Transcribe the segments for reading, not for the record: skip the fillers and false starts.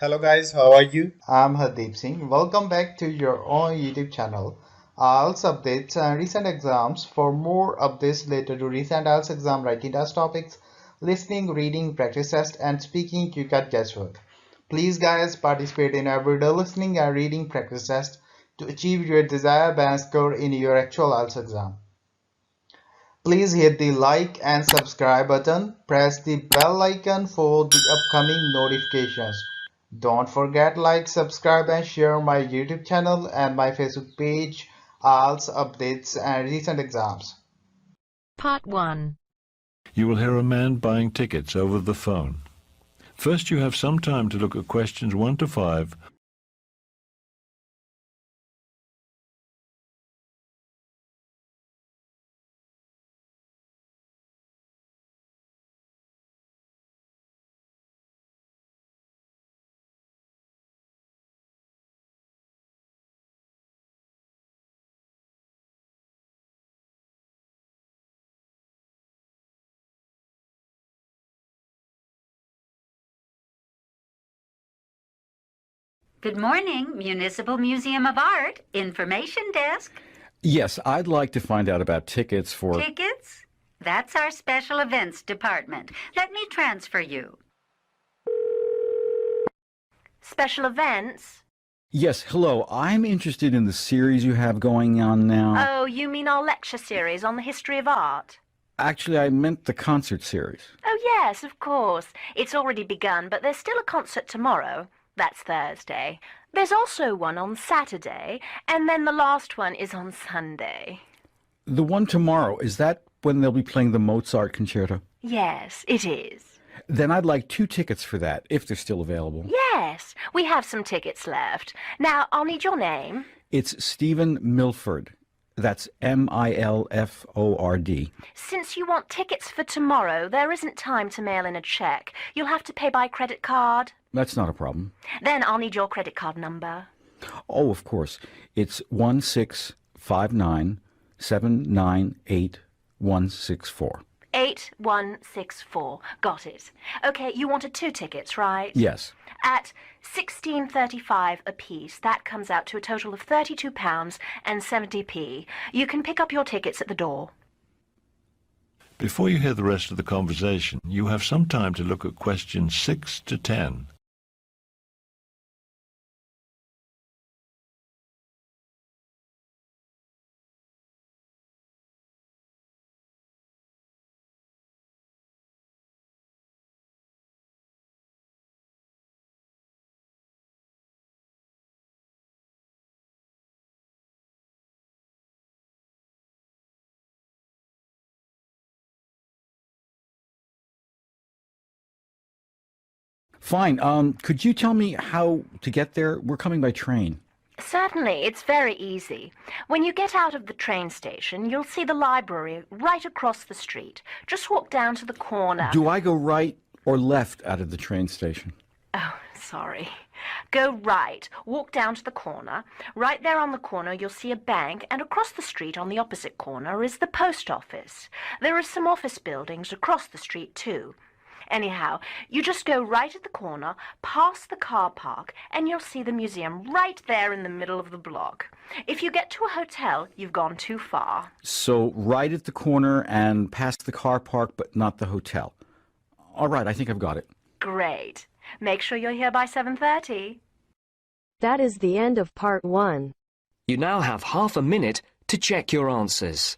Hello guys, how are you? I'm Hardeep Singh. Welcome back to your own YouTube channel. IELTS updates and recent exams. For more updates related to recent IELTS exam writing test topics, listening, reading, practice test, and speaking, you got guesswork. Please, guys, participate in everyday listening and reading practice test to achieve your desired band score in your actual IELTS exam. Please hit the like and subscribe button. Press the bell icon for the upcoming notifications. Don't forget like, subscribe and share my YouTube channel and my Facebook page, IELTS updates and recent exams. Part 1. You will hear a man buying tickets over the phone. First, you have some time to look at questions 1 to 5. Good morning, Municipal Museum of Art, Information Desk. Yes, I'd like to find out about tickets for... Tickets? That's our special events department. Let me transfer you. Special events? Yes, hello. I'm interested in the series you have going on now. Oh, you mean our lecture series on the history of art? Actually, I meant the concert series. Oh, yes, of course. It's already begun, but there's still a concert tomorrow. That's Thursday. There's also one on Saturday, and then the last one is on Sunday. The one tomorrow, is that when they'll be playing the Mozart concerto? Yes, it is. Then I'd like 2 tickets for that, if they're still available. Yes, we have some tickets left. Now, I'll need your name. It's Stephen Milford. That's Milford. Since you want tickets for tomorrow, there isn't time to mail in a check. You'll have to pay by credit card. That's not a problem. Then I'll need your credit card number. Oh, of course. It's 1659798 8164. Got it. Okay, you wanted 2 tickets, right? Yes. At £16.35 apiece, that comes out to a total of £32 and 70p. You can pick up your tickets at the door. Before you hear the rest of the conversation, you have some time to look at questions 6 to 10. Fine. Could you tell me how to get there? We're coming by train. Certainly, it's very easy. When you get out of the train station, you'll see the library right across the street. Just walk down to the corner. Do I go right or left out of the train station? Oh, sorry. Go right, walk down to the corner. Right there on the corner you'll see a bank, and across the street on the opposite corner is the post office. There are some office buildings across the street too. Anyhow, you just go right at the corner, past the car park, and you'll see the museum right there in the middle of the block. If you get to a hotel, you've gone too far. So right at the corner and past the car park, but not the hotel. All right, I think I've got it. Great. Make sure you're here by 7:30. That is the end of part 1. You now have half a minute to check your answers.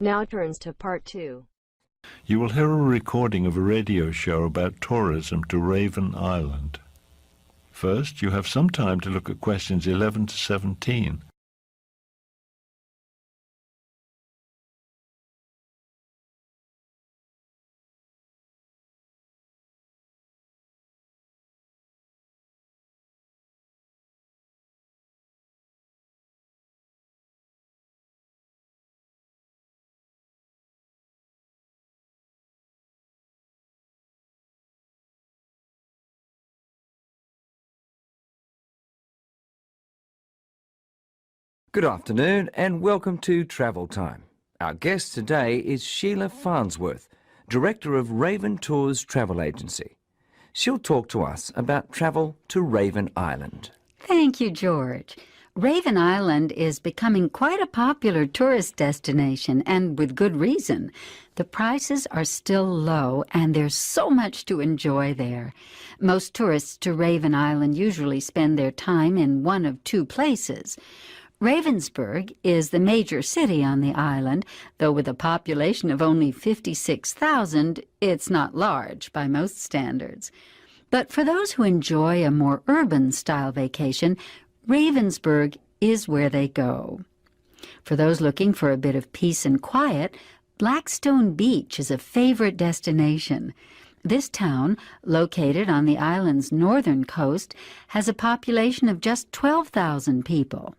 Now turns to part 2. You will hear a recording of a radio show about tourism to Raven Island. First, you have some time to look at questions 11 to 17. Good afternoon and welcome to Travel Time. Our guest today is Sheila Farnsworth, Director of Raven Tours Travel Agency. She'll talk to us about travel to Raven Island. Thank you, George. Raven Island is becoming quite a popular tourist destination, and with good reason. The prices are still low, and there's so much to enjoy there. Most tourists to Raven Island usually spend their time in one of two places. Ravensburg is the major city on the island, though with a population of only 56,000, it's not large by most standards. But for those who enjoy a more urban-style vacation, Ravensburg is where they go. For those looking for a bit of peace and quiet, Blackstone Beach is a favorite destination. This town, located on the island's northern coast, has a population of just 12,000 people.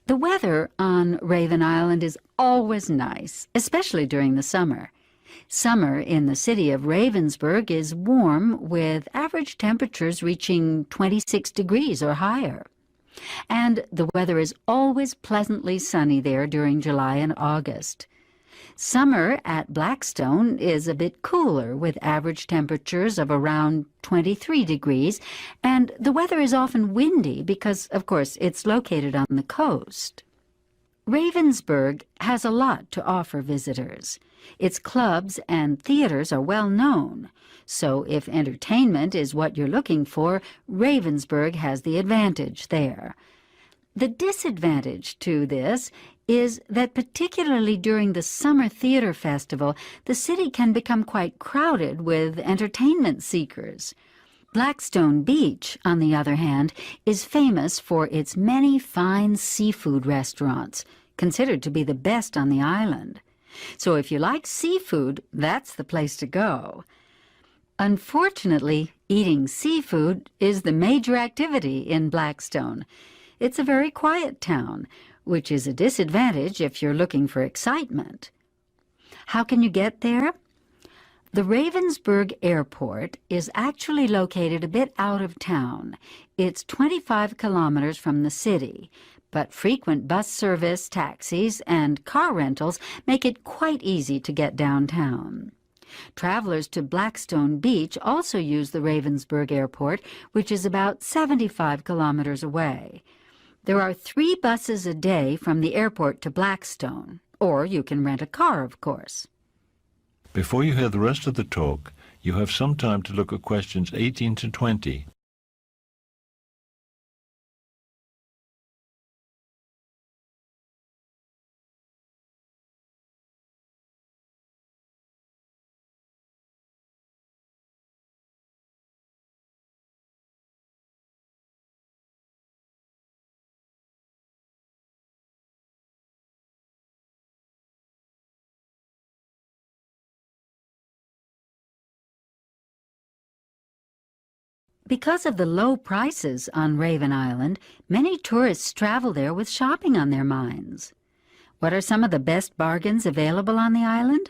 The weather on Raven Island is always nice, especially during the summer. Summer in the city of Ravensburg is warm, with average temperatures reaching 26 degrees or higher. And the weather is always pleasantly sunny there during July and August. Summer at Blackstone is a bit cooler, with average temperatures of around 23 degrees, and the weather is often windy because, of course, it's located on the coast. Ravensburg has a lot to offer visitors. Its clubs and theaters are well known, so if entertainment is what you're looking for, Ravensburg has the advantage there. The disadvantage to this is that particularly during the Summer Theater Festival, the city can become quite crowded with entertainment seekers. Blackstone Beach, on the other hand, is famous for its many fine seafood restaurants, considered to be the best on the island. So if you like seafood, that's the place to go. Unfortunately, eating seafood is the major activity in Blackstone. It's a very quiet town, which is a disadvantage if you're looking for excitement. How can you get there? The Ravensburg Airport is actually located a bit out of town. It's 25 kilometers from the city, but frequent bus service, taxis, and car rentals make it quite easy to get downtown. Travelers to Blackstone Beach also use the Ravensburg Airport, which is about 75 kilometers away. There are 3 buses a day from the airport to Blackstone, or you can rent a car, of course. Before you hear the rest of the talk, you have some time to look at questions 18 to 20. Because of the low prices on Raven Island, many tourists travel there with shopping on their minds. What are some of the best bargains available on the island?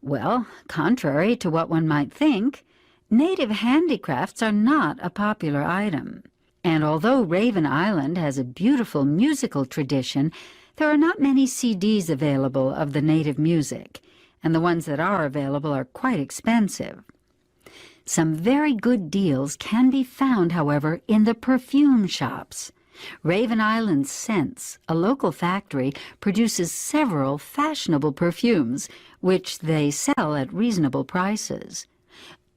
Well, contrary to what one might think, native handicrafts are not a popular item. And although Raven Island has a beautiful musical tradition, there are not many CDs available of the native music, and the ones that are available are quite expensive. Some very good deals can be found, however, in the perfume shops. Raven Island Scents, a local factory, produces several fashionable perfumes, which they sell at reasonable prices.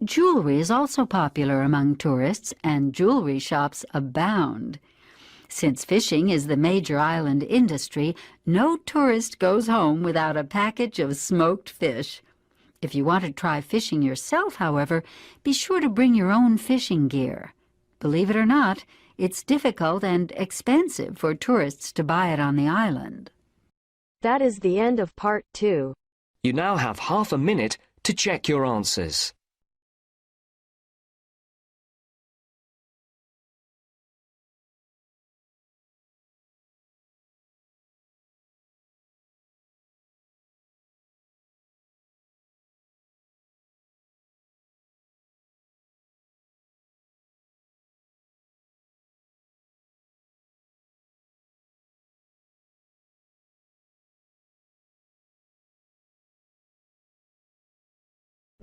Jewelry is also popular among tourists, and jewelry shops abound. Since fishing is the major island industry, no tourist goes home without a package of smoked fish. If you want to try fishing yourself, however, be sure to bring your own fishing gear. Believe it or not, it's difficult and expensive for tourists to buy it on the island. That is the end of part 2. You now have half a minute to check your answers.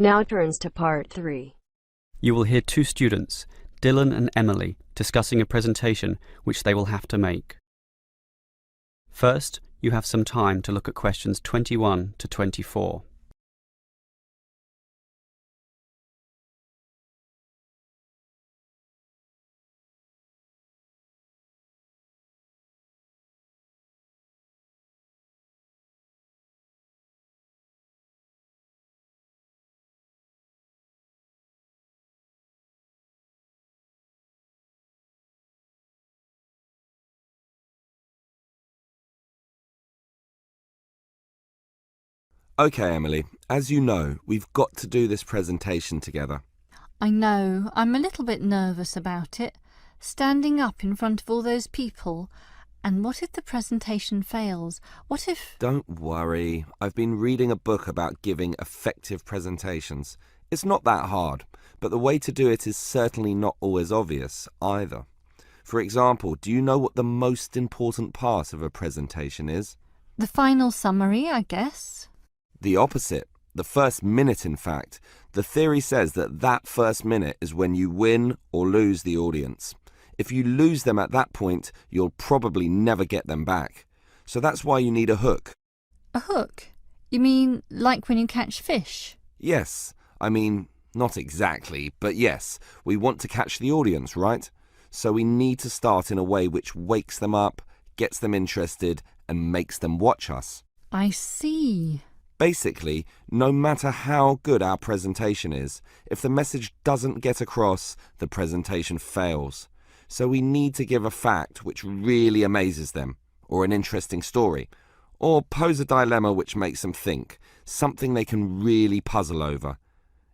Now turns to part 3. You will hear two students, Dylan and Emily, discussing a presentation which they will have to make. First, you have some time to look at questions 21 to 24. Okay, Emily, as you know, we've got to do this presentation together. I know. I'm a little bit nervous about it. Standing up in front of all those people. And what if the presentation fails? What if... Don't worry. I've been reading a book about giving effective presentations. It's not that hard, but the way to do it is certainly not always obvious either. For example, do you know what the most important part of a presentation is? The final summary, I guess. The opposite. The first minute, in fact. The theory says that first minute is when you win or lose the audience. If you lose them at that point, you'll probably never get them back. So that's why you need a hook. A hook? You mean like when you catch fish? Yes. I mean, not exactly, but yes. We want to catch the audience, right? So we need to start in a way which wakes them up, gets them interested, and makes them watch us. I see. Basically, no matter how good our presentation is, if the message doesn't get across, the presentation fails. So we need to give a fact which really amazes them, or an interesting story, or pose a dilemma which makes them think, something they can really puzzle over.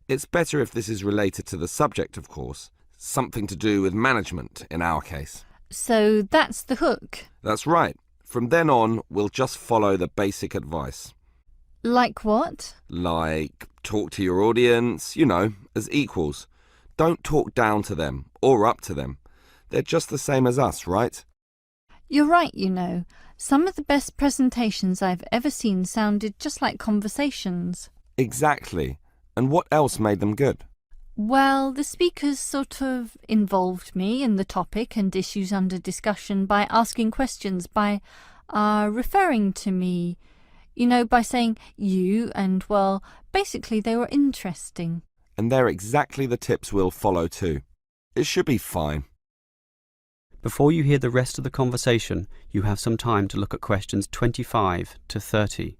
It's better if this is related to the subject, of course, something to do with management in our case. So that's the hook? That's right. From then on, we'll just follow the basic advice. Like what? Like, talk to your audience, as equals. Don't talk down to them or up to them. They're just the same as us, right? You're right, Some of the best presentations I've ever seen sounded just like conversations. Exactly. And what else made them good? Well, the speakers sort of involved me in the topic and issues under discussion by asking questions, by referring to me, by saying you, and, well, basically they were interesting. And they're exactly the tips we'll follow too. It should be fine. Before you hear the rest of the conversation, you have some time to look at questions 25 to 30.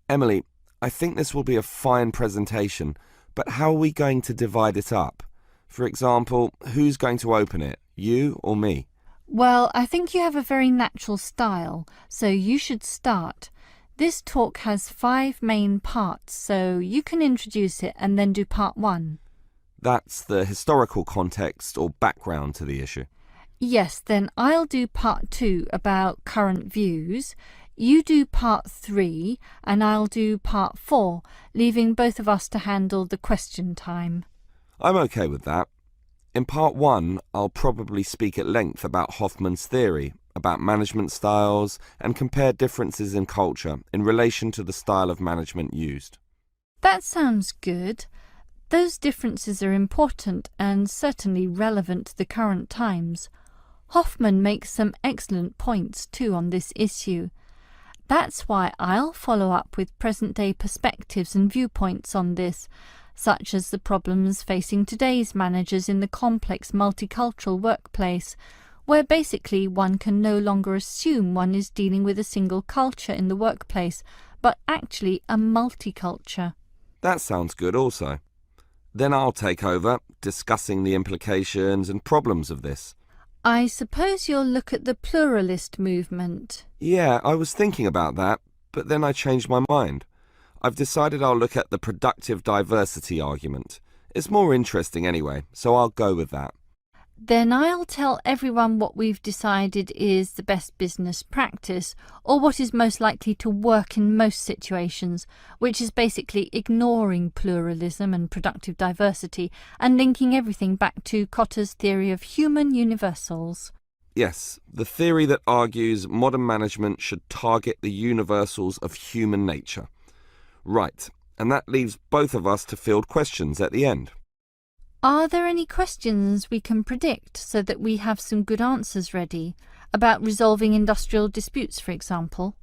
Emily, I think this will be a fine presentation, but how are we going to divide it up? For example, who's going to open it, you or me? Well, I think you have a very natural style, so you should start. This talk has 5 main parts, so you can introduce it and then do part 1. That's the historical context or background to the issue. Yes, then I'll do part 2 about current views. You do part 3 and I'll do part 4, leaving both of us to handle the question time. I'm okay with that. In part 1, I'll probably speak at length about Hoffman's theory, about management styles, and compare differences in culture in relation to the style of management used. That sounds good. Those differences are important and certainly relevant to the current times. Hoffman makes some excellent points too on this issue. That's why I'll follow up with present-day perspectives and viewpoints on this, such as the problems facing today's managers in the complex multicultural workplace, where basically one can no longer assume one is dealing with a single culture in the workplace, but actually a multiculture. That sounds good also. Then I'll take over, discussing the implications and problems of this. I suppose you'll look at the pluralist movement. Yeah, I was thinking about that, but then I changed my mind. I've decided I'll look at the productive diversity argument. It's more interesting anyway, so I'll go with that. Then I'll tell everyone what we've decided is the best business practice, or what is most likely to work in most situations, which is basically ignoring pluralism and productive diversity and linking everything back to Kotter's theory of human universals. Yes, the theory that argues modern management should target the universals of human nature. Right, and that leaves both of us to field questions at the end. Are there any questions we can predict so that we have some good answers ready? About resolving industrial disputes, for example?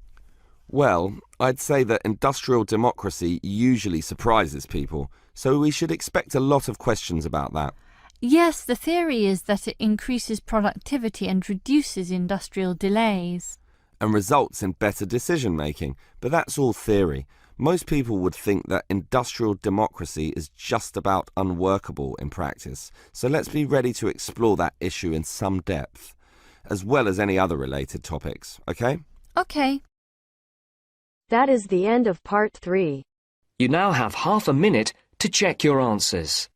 Well, I'd say that industrial democracy usually surprises people, so we should expect a lot of questions about that. Yes, the theory is that it increases productivity and reduces industrial delays. And results in better decision making, but that's all theory. Most people would think that industrial democracy is just about unworkable in practice, so let's be ready to explore that issue in some depth, as well as any other related topics, okay? Okay. That is the end of part 3. You now have half a minute to check your answers.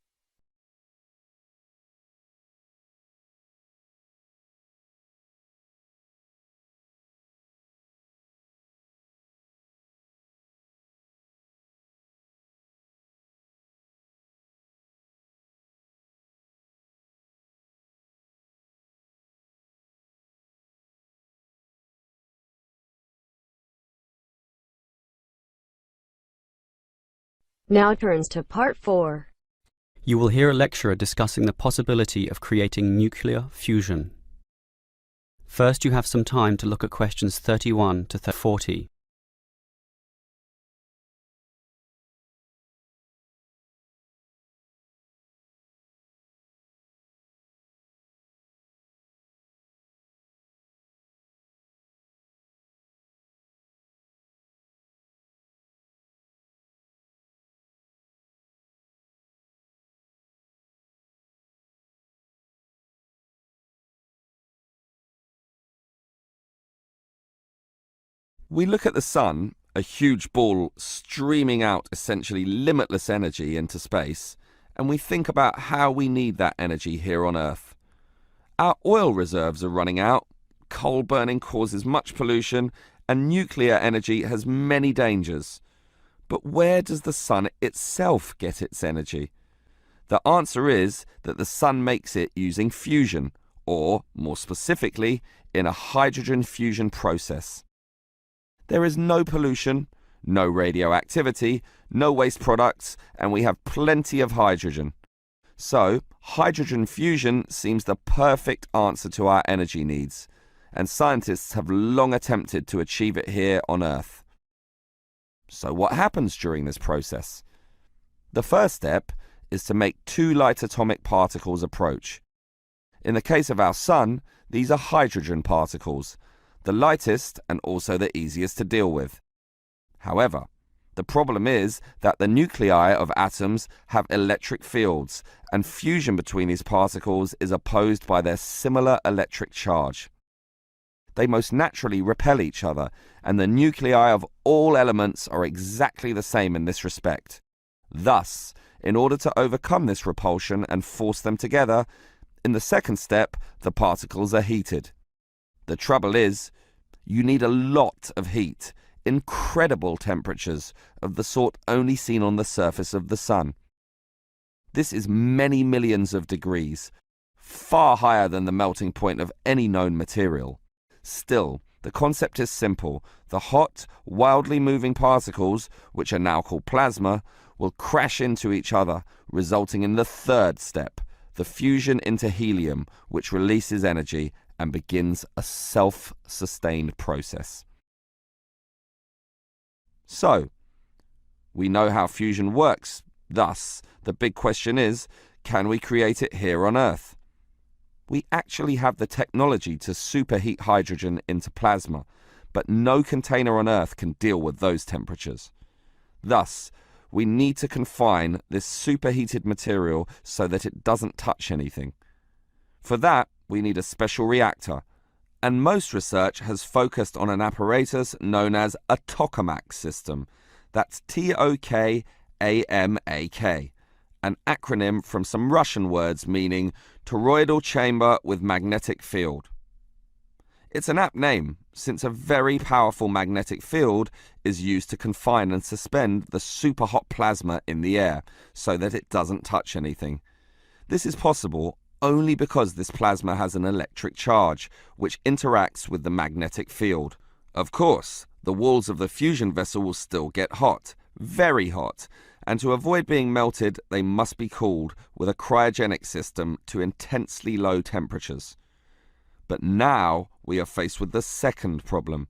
Now turns to part 4. You will hear a lecturer discussing the possibility of creating nuclear fusion. First, you have some time to look at questions 31 to 40. We look at the sun, a huge ball streaming out essentially limitless energy into space, and we think about how we need that energy here on Earth. Our oil reserves are running out, coal burning causes much pollution, and nuclear energy has many dangers. But where does the sun itself get its energy? The answer is that the sun makes it using fusion, or, more specifically, in a hydrogen fusion process. There is no pollution, no radioactivity, no waste products, and we have plenty of hydrogen. So, hydrogen fusion seems the perfect answer to our energy needs, and scientists have long attempted to achieve it here on Earth. So what happens during this process? The first step is to make two light atomic particles approach. In the case of our sun, these are hydrogen particles, the lightest and also the easiest to deal with. However, the problem is that the nuclei of atoms have electric fields, and fusion between these particles is opposed by their similar electric charge. They most naturally repel each other, and the nuclei of all elements are exactly the same in this respect. Thus, in order to overcome this repulsion and force them together, in the second step, the particles are heated. The trouble is, you need a lot of heat, incredible temperatures of the sort only seen on the surface of the sun. This is many millions of degrees, far higher than the melting point of any known material. Still, the concept is simple. The hot, wildly moving particles, which are now called plasma, will crash into each other, resulting in the third step, the fusion into helium, which releases energy and begins a self-sustained process. So, we know how fusion works. Thus, the big question is, can we create it here on Earth? We actually have the technology to superheat hydrogen into plasma, but no container on Earth can deal with those temperatures. Thus, we need to confine this superheated material so that it doesn't touch anything. For that, we need a special reactor, and most research has focused on an apparatus known as a tokamak system. That's Tokamak, an acronym from some Russian words meaning toroidal chamber with magnetic field. It's an apt name, since a very powerful magnetic field is used to confine and suspend the super hot plasma in the air so that it doesn't touch anything. This is possible only because this plasma has an electric charge, which interacts with the magnetic field. Of course, the walls of the fusion vessel will still get hot, very hot, and to avoid being melted, they must be cooled with a cryogenic system to intensely low temperatures. But now we are faced with the second problem.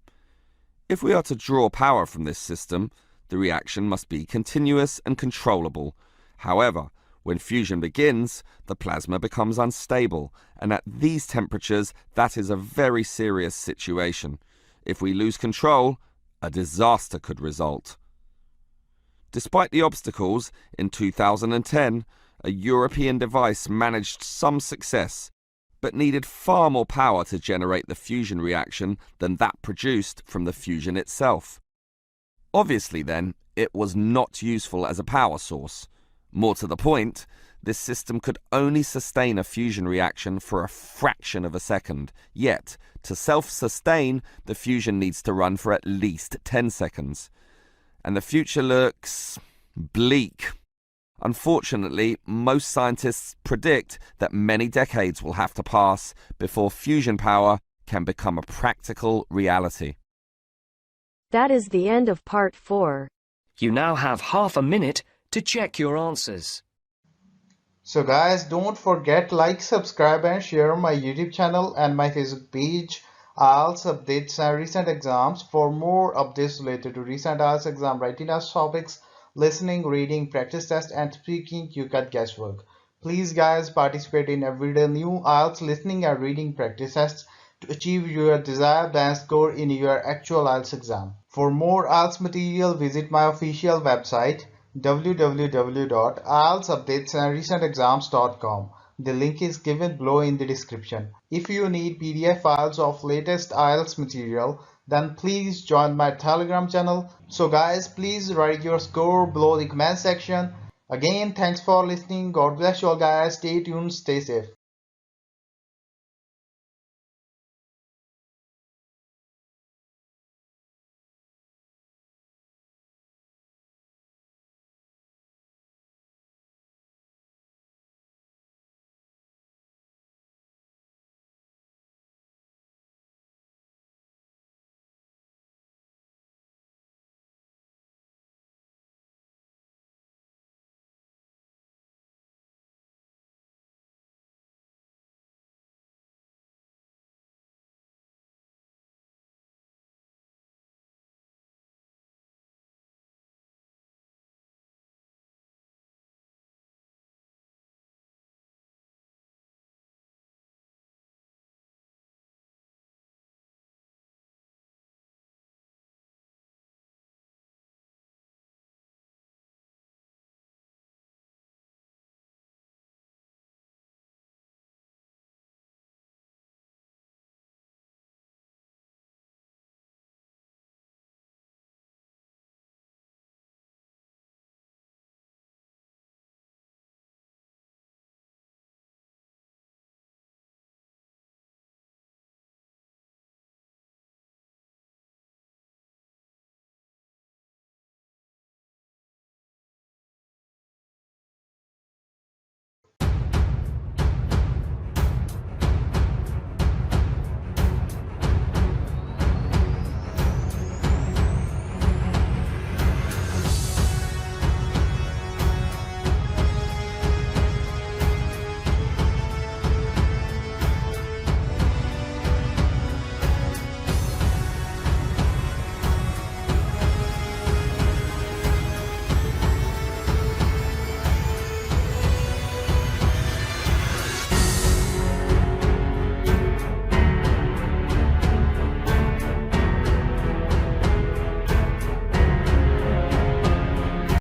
If we are to draw power from this system, the reaction must be continuous and controllable. However, when fusion begins, the plasma becomes unstable, and at these temperatures, that is a very serious situation. If we lose control, a disaster could result. Despite the obstacles, in 2010, a European device managed some success, but needed far more power to generate the fusion reaction than that produced from the fusion itself. Obviously then, it was not useful as a power source. More to the point, this system could only sustain a fusion reaction for a fraction of a second, yet, to self-sustain, the fusion needs to run for at least 10 seconds. And the future looks bleak. Unfortunately, most scientists predict that many decades will have to pass before fusion power can become a practical reality. That is the end of part 4. You now have half a minute to check your answers. So guys, don't forget like, subscribe and share my YouTube channel and my Facebook page. IELTS updates and recent exams. For more updates related to recent IELTS exam writing test topics, listening, reading, practice test and speaking, you cut guesswork. Please guys, participate in everyday new IELTS listening and reading practice tests to achieve your desired band score in your actual IELTS exam. For more IELTS material, visit my official website www.ieltsupdatesandrecentexams.com. The link is given below in the description. If you need PDF files of latest IELTS material, then please join my Telegram channel. So guys, please write your score below the comment section. Again, thanks for listening. God bless you all guys. Stay tuned, stay safe.